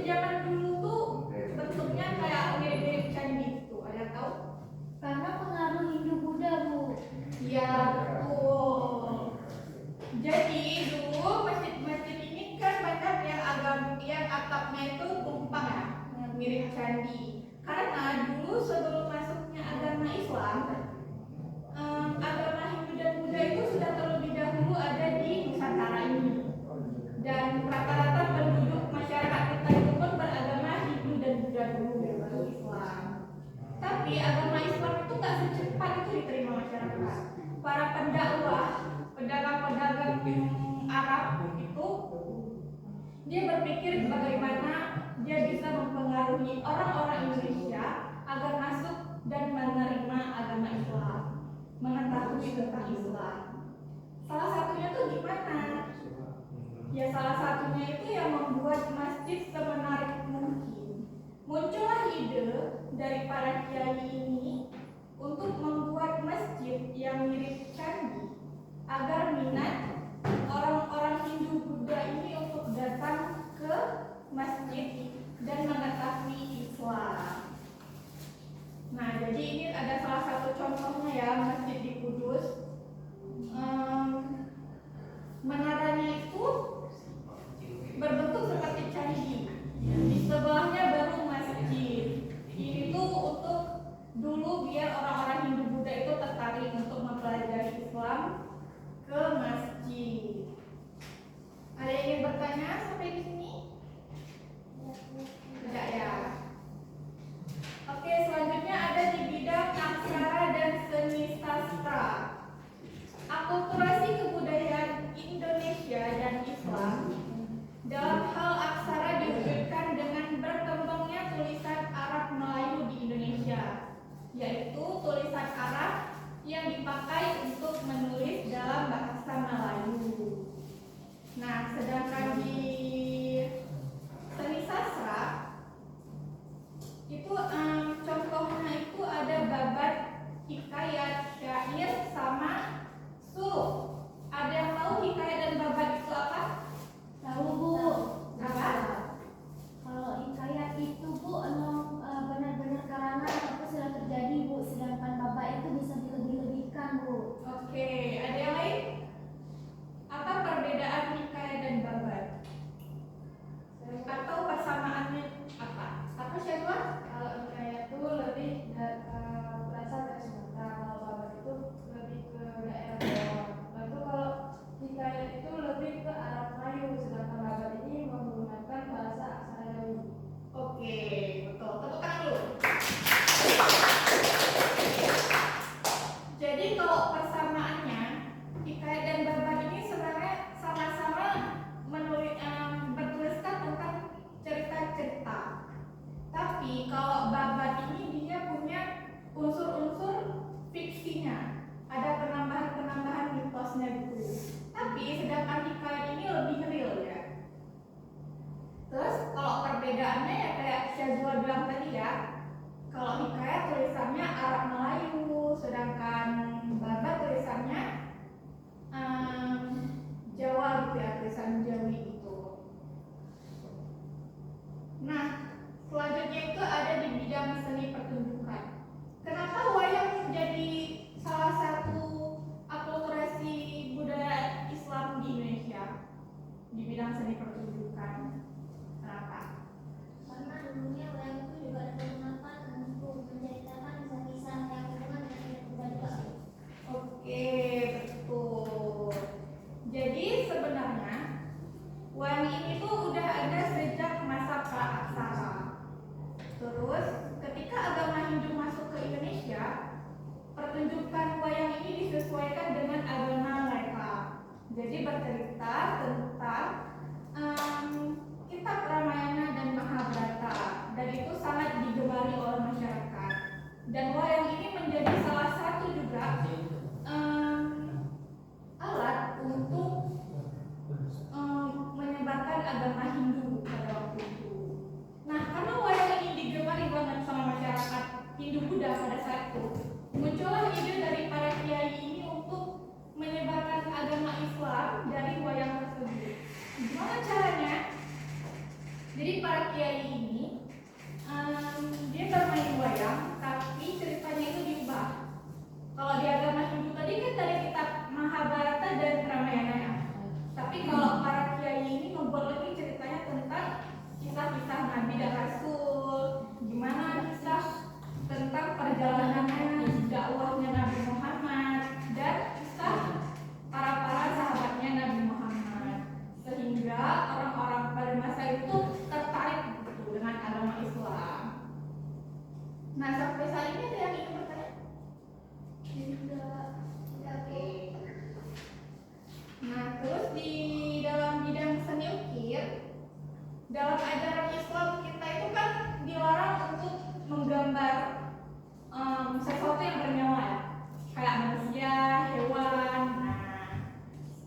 zaman dulu tuh bentuknya kayak mirip-mirip candi itu, ada tahu? Karena pengaruh Hindu Buddha, Bu. Iya, betul. Jadi dulu masjid-masjid ini kan banyak yang atapnya itu tumpang ya, mirip candi. Karena dulu sebelum masuknya agama Islam, agama Hindu dan Buddha itu sudah terlebih dahulu ada di Nusantara ini. Dan rata-rata penduduk masyarakat kita itu pun beragama Hindu dan Buddha dulu, baru Islam. Tapi agama Islam itu nggak secepat itu diterima masyarakat. Para pendakwah, pedagang-pedagang Arab itu, dia berpikir bagaimana dia bisa mempengaruhi orang-orang Indonesia agar masuk dan menerima agama Islam, mengetahui tentang Islam. Salah satunya tuh gimana? Ya salah satunya itu yang membuat masjid semenarik mungkin. Muncullah ide dari para kiai ini untuk membuat masjid yang mirip candi agar minat orang-orang Hindu Buddha ini untuk datang ke masjid dan mengetahui Islam. Nah, jadi ini ada salah satu contohnya ya, masjid di Kudus. Menaranya itu berbentuk seperti candi. Di sebelahnya baru masjid. Ini tuh untuk dulu biar orang-orang Hindu Buddha itu tertarik untuk mempelajari Islam ke masjid. Ada yang ingin bertanya sampai di sini? Tidak ya. Oke, selanjutnya ada di bidang aksara dan seni sastra. Akulturasi kebudayaan Indonesia dan Islam dalam hal aksara diwujudkan dengan berkembangnya tulisan Arab Melayu di Indonesia, yaitu tulisan Arab yang dipakai untuk menulis dalam bahasa Melayu. Nah, sedangkan di seni sastra itu contohnya itu ada babat, hikayat, syair, sama suluk. Ada yang tahu hikayat dan babat itu apa? Tahu, Bu. Apa? Kalau hikayat itu, Bu, benar-benar karangan apa sudah terjadi, Bu. Sedangkan babat itu bisa dilebih-lebihkan, Bu. Oke, ada yang lain? Apa perbedaan hikayat dan babat? Atau persamaannya apa? Apa siapa? Kalau hikayat itu lebih berasal dari Sumatera, kalau babat itu lebih ke daerah Jawa. Lalu kalau hikayat itu lebih ke Arab Melayu, sedangkan babat ini menggunakan bahasa aksara Jawi. Oke, betul. Tepuk tangan dulu. Jadi kalau persamaannya, hikayat dan babat ini sebenarnya sama-sama bertuliskan tentang cerita-cerita. Tapi kalau babat ini dia punya unsur-unsur fiksinya, ada penambahan-penambahan mitosnya gitu. Tapi sedangkan hikayat ini lebih real ya. Terus kalau perbedaannya ya kayak Syazwa bilang tadi ya, kalau hikayat tulisannya Arab Melayu, sedangkan babat tulisannya Jawa gitu ya, tulisan Jawi gitu. Nah, selanjutnya itu ada di bidang seni pertunjukan. Kenapa wayang menjadi salah satu akulturasi budaya Islam di Indonesia di bidang seni pertunjukan? Kenapa? Karena dulunya wayang itu juga digunakan untuk menceritakan kisah-kisah yang berhubungan dengan hidup juga. Oke, betul. Jadi sebenarnya wayang ini tuh udah ada sejak masa praaksara. Terus ketika agama Hindu masuk ke Indonesia, pertunjukan wayang ini disesuaikan dengan agama mereka. Jadi bercerita tentang kitab Ramayana dan Mahabharata, dan itu sangat digemari oleh masyarakat. Dan wayang ini menjadi salah satu juga alat untuk menyebarkan agama Hindu pada waktu itu. Nah, karena wayang ini digemari banget sama masyarakat Hindu Buddha pada saat itu, muncullah ide dari para kiai ini untuk menyebarkan agama Islam dari wayang tersebut. Gimana caranya? Jadi para kiai ini dia bermain wayang, tapi ceritanya itu diubah. Kalau di agama Hindu tadi kan dari kitab Mahabharata dan Ramayana ya. Tapi kalau para kiai ini membuat lagi ceritanya tentang kisah-kisah Nabi dan Rasul, gimana kisah tentang perjalanannya dakwahnya Nabi Muhammad dan kisah para sahabatnya Nabi Muhammad, sehingga orang-orang pada masa itu tertarik gitu dengan agama Islam. Nah, sampai saat ini ada yang ingin bertanya? Oke. Nah, terus di dalam bidang seni ukir, dalam ajaran Islam kita itu kan dilarang untuk menggambar sesuatu yang bernyawa ya, kayak manusia, hewan,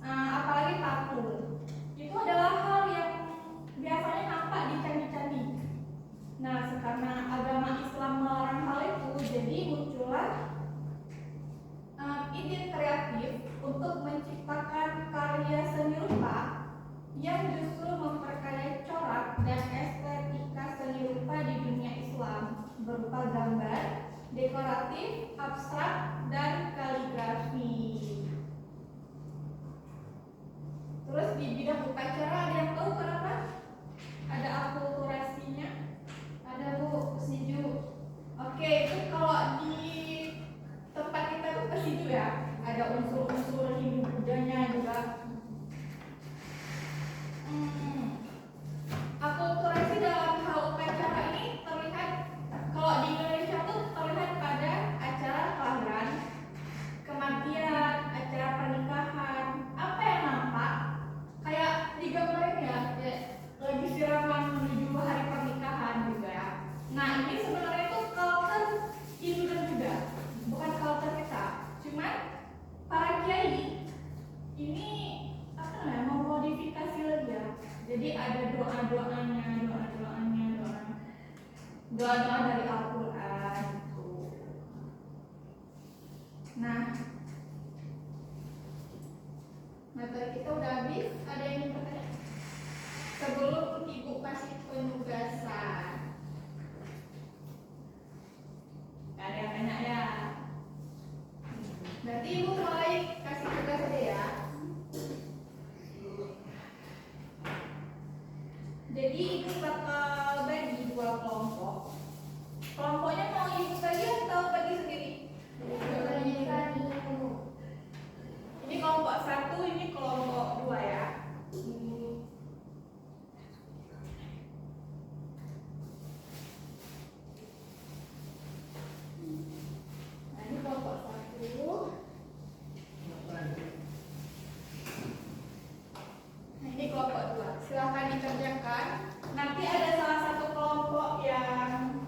apalagi patung. Itu adalah hal yang biasanya nampak di candi-candi. Nah, karena agama Islam melarang hal itu, jadi muncullah ide kreatif untuk menciptakan karya seni rupa yang justru memperkaya corak dan estetika seni rupa di dunia Islam berupa gambar, dekoratif, abstrak, dan kaligrafi. Terus di bidang upacara ada yang tahu kenapa ada akulturasinya? Ada Bu, setuju. Oke, itu kalau di tempat kita tuh ke situ ya, ada unsur-unsur Hindu Budanya juga. Akulturasi dalam hal upacara ini terlihat, kalau di Indonesia tuh terlihat pada acara kelahiran, kematian, acara pernikahan. Apa yang nampak? Kayak digambarin ya, kayak lagi siraman menuju hari pernikahan juga ya. Nah, ini sebenarnya itu culture Hindu dan Buddha, bukan culture kita. Cuman para kiai ini apa namanya, memodifikasi lagi ya. Jadi ada doa-doanya dari Al-Quran gitu. Nah, materi kita udah habis. Ada yang ingin bertanya? Sebelum Ibu kasih penugasan, ada yang tanya ya? Berarti Ibu mulai kasih tugas aja ya. Jadi Ibu bakal bagi 2 kelompok. Kelompoknya mau Ibu bagi atau bagi sendiri? Ini kelompok 1, ini kelompok 2 ya. Nah, ini kelompok 1. Nah, ini kelompok 2. Silahkan dikerjakan. Nanti ada salah satu kelompok yang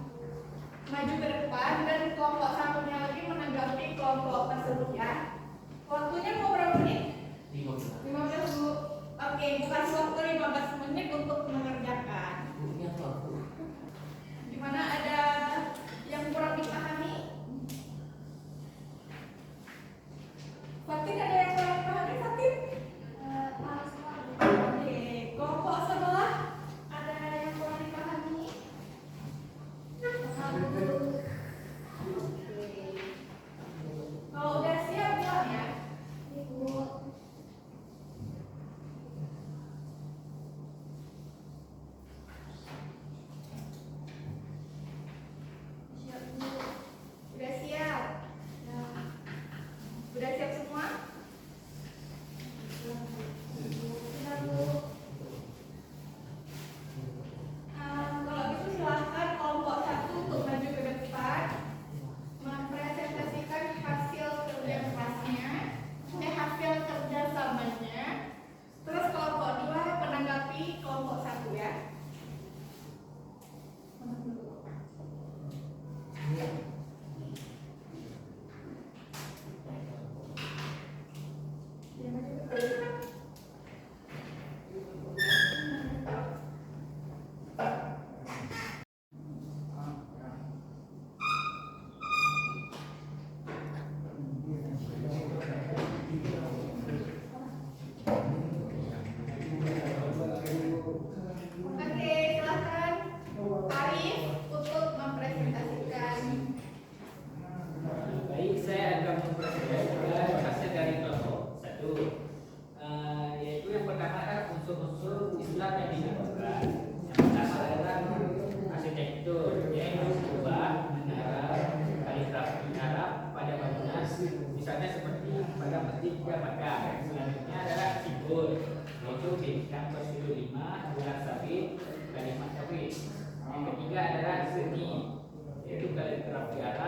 maju ke depan dan kelompok satunya lagi menanggapi kelompok tersebut ya. Waktunya mau berapa menit? 15 Bu. Oke, bukan waktu 15 menit untuk mengerjakan. Gimana, ada yang kurang dipahami? Fatin, ada yang kurang dipahami Fatin? Oke, kelompok sebelah ada yang kurang dipahami? Kalau udah siap bilang ya. Siap. ketiga maka. Selanjutnya adalah simbol, yaitu bintang bersilu 5, bulan sabit, kalimat tauhid. Yang ketiga adalah seni, yaitu kaligrafi Arab,